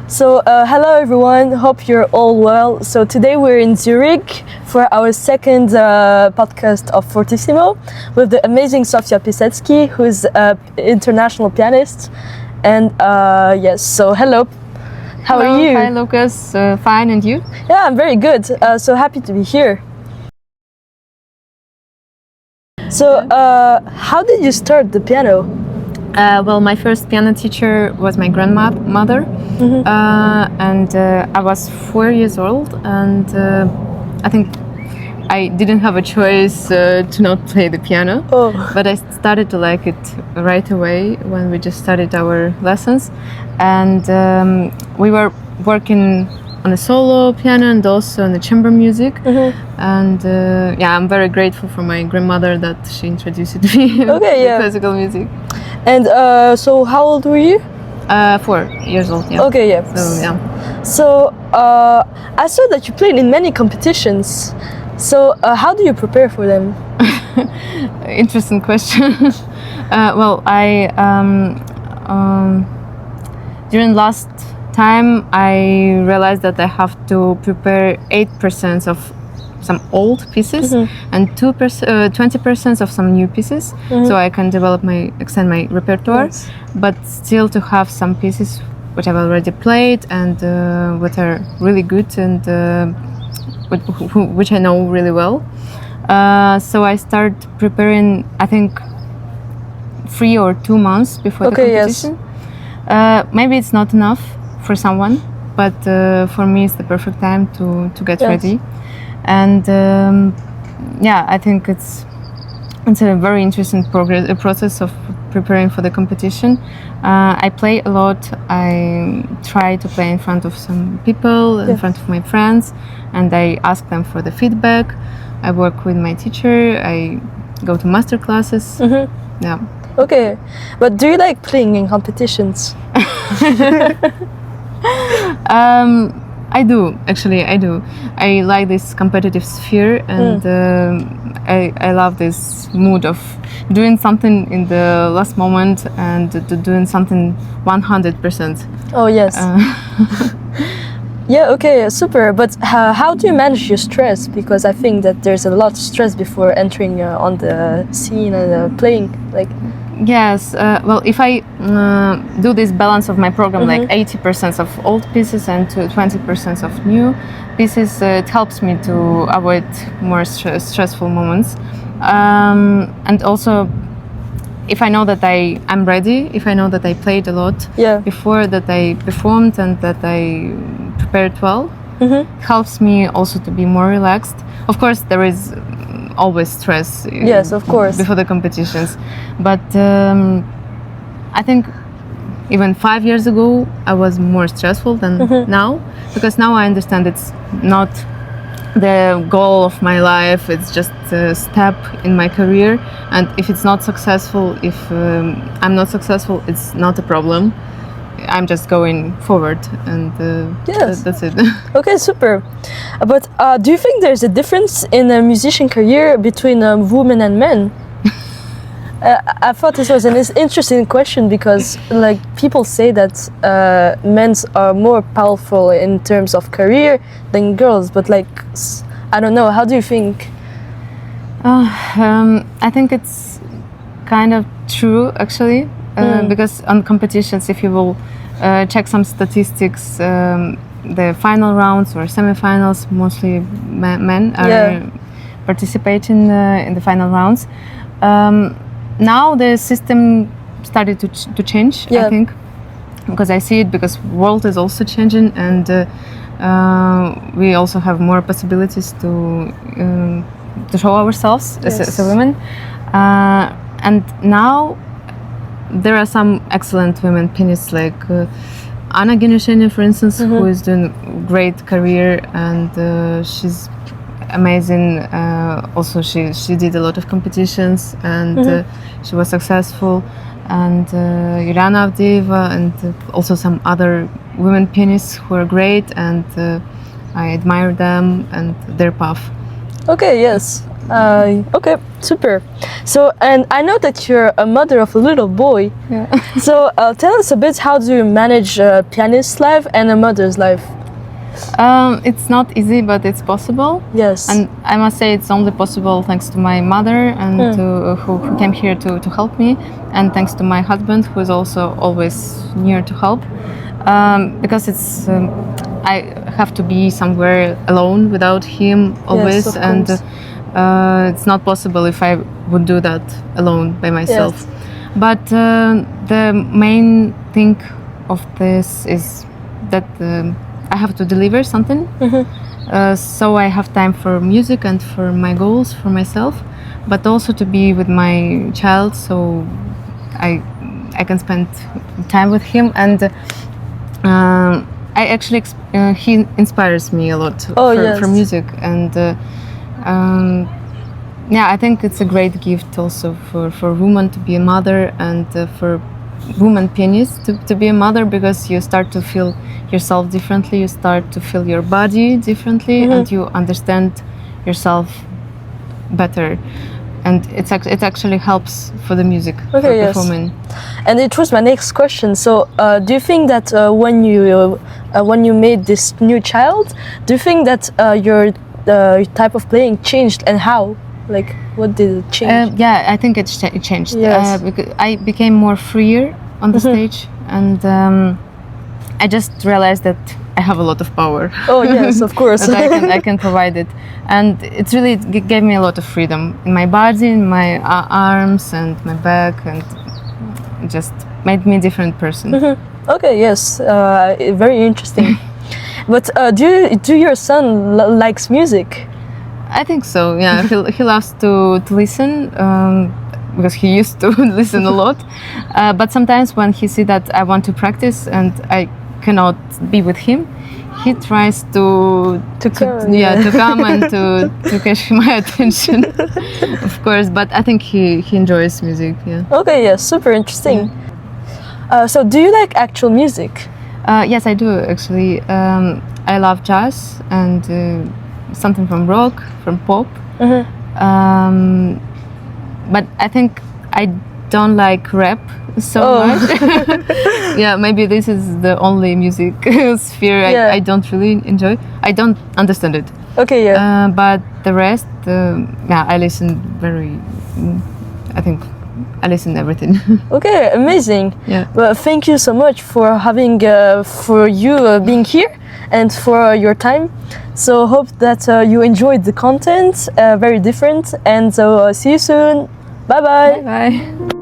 Hello everyone, hope you're all well. So today we're in Zurich for our second podcast of Fortissimo with the amazing Sofya Pisetsky, who's an international pianist. And hello. How are you? Hi Lucas, fine, and you? Yeah, I'm very good. So happy to be here. So how did you start the piano? Well, my first piano teacher was my grandmother, and I was 4 years old, and I think I didn't have a choice to not play the piano. But I started to like it right away when we just started our lessons, and we were working on a solo piano and also on the chamber music. And I'm very grateful for my grandmother that she introduced me to classical music. And so how old were you? 4 years old, yeah. Okay, yeah. So I saw that you played in many competitions. So how do you prepare for them? Interesting question. Well, I during last time I realized that I have to prepare 8% of some old pieces and 20% of some new pieces, so I can extend my repertoire, but still to have some pieces which I've already played and which are really good and which I know really well. So I start preparing, I think, 3 or 2 months before the competition. Maybe it's not enough for someone, but for me it's the perfect time to get ready. And I think it's a very interesting process of preparing for the competition. I play a lot. I try to play in front of some people, in front of my friends, and I ask them for the feedback. I work with my teacher. I go to master classes. Yeah. Okay, but do you like playing in competitions? I do, actually, I do. I like this competitive sphere, and I love this mood of doing something in the last moment and doing something 100%. Oh, yes. Yeah, okay, super. But how do you manage your stress? Because I think that there's a lot of stress before entering on the scene and playing. Yes, well, if I do this balance of my program, like 80% of old pieces and 20% of new pieces, it helps me to avoid more stressful moments. And also, if I know that I'm ready, if I know that I played a lot before, that I performed and that I prepared well, it helps me also to be more relaxed. Of course, there is always stress before the competitions, but I think even 5 years ago I was more stressful than now, because now I understand it's not the goal of my life, it's just a step in my career, and if it's not successful, if I'm not successful, it's not a problem. I'm just going forward, and that's it. Okay, super. But do you think there's a difference in a musician career between women and men? I thought this was an interesting question because, people say that men are more powerful in terms of career than girls. But I don't know. How do you think? I think it's kind of true, actually. Because on competitions, if you will check some statistics, the final rounds or semi-finals, mostly men are participating in the final rounds. Now the system started to change, I think, because I see it, because world is also changing, and we also have more possibilities to show ourselves as women. And now there are some excellent women pianists, like Anna Genushenia, for instance, who is doing a great career, and she's amazing. Also, she did a lot of competitions, and she was successful. And Irana Avdeeva, and also some other women pianists who are great, and I admire them and their path. Okay, yes. Okay, super. So, and I know that you're a mother of a little boy. Yeah. So, tell us a bit, how do you manage a pianist's life and a mother's life? It's not easy, but it's possible. Yes. And I must say it's only possible thanks to my mother and who came here to help me, and thanks to my husband, who is also always near to help. Because it's I have to be somewhere alone without him always, Yes, of and course. it's not possible if I would do that alone by myself. Yes. But the main thing of this is that I have to deliver something, so I have time for music and for my goals for myself, but also to be with my child, so I can spend time with him, and I actually he inspires me a lot for music, and yeah, I think it's a great gift also for women to be a mother, and for women pianists to be a mother, because you start to feel yourself differently, you start to feel your body differently, and you understand yourself better, and it actually helps for the music, for performing. And it was my next question. So, do you think that when you made this new child, do you think that your type of playing changed, and how? Like, what did it change? Yeah, I think it changed. Yes. Because I became more freer on the stage, and I just realized that I have a lot of power. Oh yes, of course. That I can provide it, and it really gave me a lot of freedom in my body, in my arms and my back, and it just made me a different person. Okay, yes, very interesting. But do your son likes music? I think so. Yeah, he loves to listen, because he used to listen a lot. But sometimes when he sees that I want to practice and I cannot be with him, he tries to come and to catch my attention. Of course, but I think he enjoys music. Yeah. Okay. Yes. Super interesting. So, do you like actual music? Yes, I do actually. I love jazz and something from rock, from pop. But I think I don't like rap so much. Yeah, maybe this is the only music sphere I don't really enjoy. I don't understand it. Okay, yeah. But the rest, I listen I think I listen everything. Okay, amazing. Yeah. Well, thank you so much for having, for you being here and for your time. So hope that you enjoyed the content, very different, and so see you soon. Bye bye. Bye bye.